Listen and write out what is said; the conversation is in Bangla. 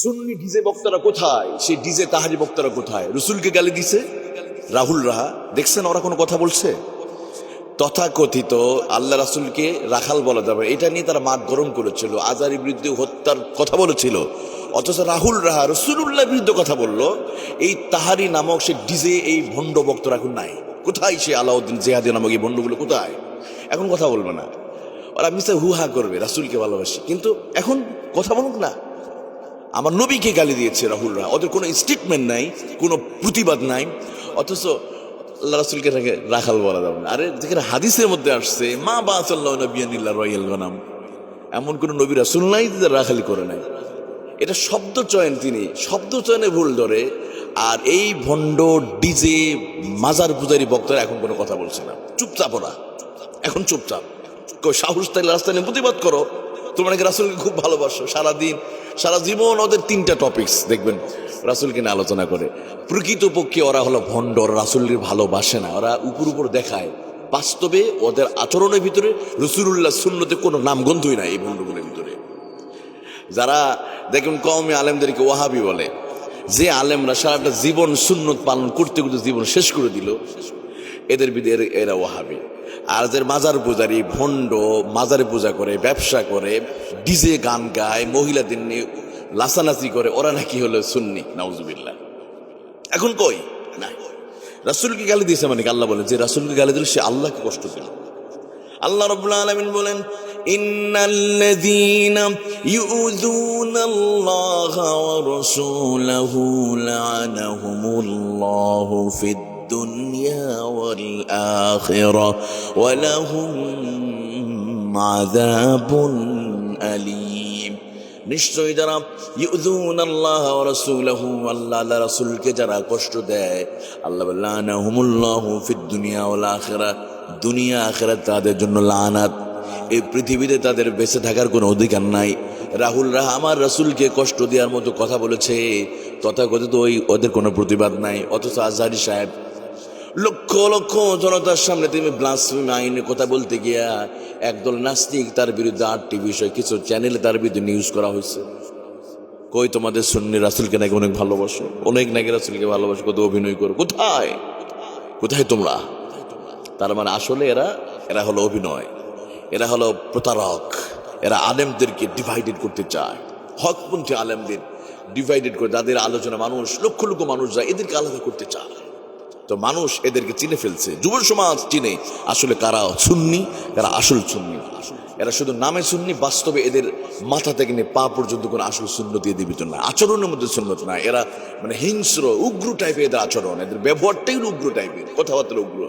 সুন্নি ডিজে বক্তারা কোথায়? সেই ডিজে তাহারি বক্তারা কোথায়? রসুলকে গালি দিছে রাহুল রাহা, দেখছেন ওরা কোনো কথা বলছে? তথাকথিত আল্লাহ রাসুলকে রাখাল বলা যাবে, এটা নিয়ে তারা মাঠ গরম করেছিল, আজারি বিরুদ্ধে হত্যার কথা বলেছিল। অথচ রাহুল রাহা রসুলুল্লাহ বিরুদ্ধে কথা বললো। এই তাহারি নামক সে ডিজে এই ভণ্ড বক্তরা এখন নাই। কোথায় সে আলাউদ্দিন জেহাদি নামক এই ভণ্ডগুলো কোথায়? এখন কথা বলবে না, ওরা মিশে হুহা করবে রাসুলকে ভালোবাসি, কিন্তু এখন কথা বলুক না। আমার নবীকে গালি দিয়েছে রাহুল রাহা, ওদের কোনো স্টেটমেন্ট নাই, কোনো প্রতিবাদ নাই। অথচ আল্লাহ রাসুলকে রাখাল বলা যাবে না। আরে যেখানে হাদিসের মধ্যে আসছে মা বাসাল্লাহু নবিয়ান রয়াল গনাম, এমন কোন নবী রাসূল নাই যে রাখালি করে নাই। এটা শব্দ চয়ন, তিনি শব্দ চয়নে ভুল ধরে। আর এই ভণ্ড ডিজে মাজার পূজারি বক্তারা এখন কোনো কথা বলছে না, চুপচাপ ওরা এখন চুপচাপ। সাহস থাকলে রাস্তায় নিয়ে প্রতিবাদ করো, তোমরা নাকি রাসূলকে খুব ভালোবাসো। সারাদিন সারা জীবন ওদের তিনটা টপিকস দেখবেন রাসূলকে নিয়ে আলোচনা করে। প্রকৃতপক্ষে ওরা হলো ভণ্ড, ওরা রাসূলকে ভালোবাসে না, ওরা উপর উপর দেখায়। বাস্তবে ওদের আচরণের ভিতরে রাসূলুল্লাহ সুন্নতে কোনো নামগন্ধই নাই এই ভণ্ডগুলোর ভিতরে। যারা দেখুন কওমি আলেমদেরকে ওয়াহাবি বলে, যে আলেমরা সারাটা জীবন সুন্নত পালন করতে করতে জীবন শেষ করে দিল, এদের বিদের এরা ওয়াহাবি। আর যাদের মাজার পূজারি ভণ্ড, মাজারে পূজা করে, ব্যবসা করে, ডিজে গান গায়, মহিলাদের নিয়ে লাসালাসি করে, ওরা নাকি হলো সুন্নি। নাউজুবিল্লাহ। এখন কই নাই, রাসূলকে গালি দিয়েছে মানে আল্লাহ বলেন যে রাসূলকে গালি দিল সে আল্লাহকে কষ্ট দিল। আল্লাহ রাব্বুল আলামিন বলেন ইন্নাল্লাযীনা ইউযুনাল্লাহা ওয়া রাসূলাহু লা'নাহুমুল্লাহু ফিদ দুনিয়া ওয়াল আখিরা ওয়া লাহুম আযাবুন আলীম। নিশ্চয় যারা ইউযুনাল্লাহা ওয়া রাসূলাহু, আল্লাহ আল্লাহ রাসূলকে যারা কষ্ট দেয়, আল্লাহ লা'নাহুমুল্লাহু ফিদ দুনিয়া ওয়াল আখিরা, দুনিয়া আখিরাত তাদের জন্য লানাত। এই পৃথিবীতে তাদের বেঁচে থাকার কোনো অধিকার নাই। রাহুল রাহা আমার রাসূলকে কষ্ট দেওয়ার মতো কথা বলেছে, তথাকথিত ওদের কোনো প্রতিবাদ নাই। অথচ আজহারী সাহেব লক্ষ লক্ষ জনতার সামনে তুমি ব্লাসফেমি আইনে কথা বলতে গিয়া একদল নাস্তিক, তার বিরুদ্ধে 8টি বিষয়, কিছু চ্যানেলে তার বিরুদ্ধে নিউজ করা হয়েছে। কই তোমাদের সুন্নি রাসূলকে নাকি অনেক ভালোবাসো, অনেক নাকি রাসূলকে ভালোবাসো, কত অভিনয় করো, কোথায় কোথায় তোমরা? তার মানে আসলে এরা হলো অভিনয়, এরা হলো প্রতারক। এরা আলেমদেরকে ডিভাইডেড করতে চায়, হকপন্থী আলেমদের ডিভাইডেড করে, তাদের আলোচনা মানুষ লক্ষ লক্ষ মানুষ যায়, এদেরকে আলাদা করতে চায়। তো মানুষ এদেরকে চিনে ফেলছে, যুব সমাজ চিনে আসলে কারা সুন্নি, কারা আসল সুন্নি। এরা শুধু নামে সুন্নি, বাস্তবে এদের মাথা থেকে নিয়ে পা পর্যন্ত কোনো আসল সুন্নতি এদের ভিতর না, আচরণের মধ্যে সুন্নত না। এরা মানে হিংস্র উগ্র টাইপের এদের আচরণ, এদের ব্যবহারটাই উগ্র টাইপের, কথাবার্তা উগ্র।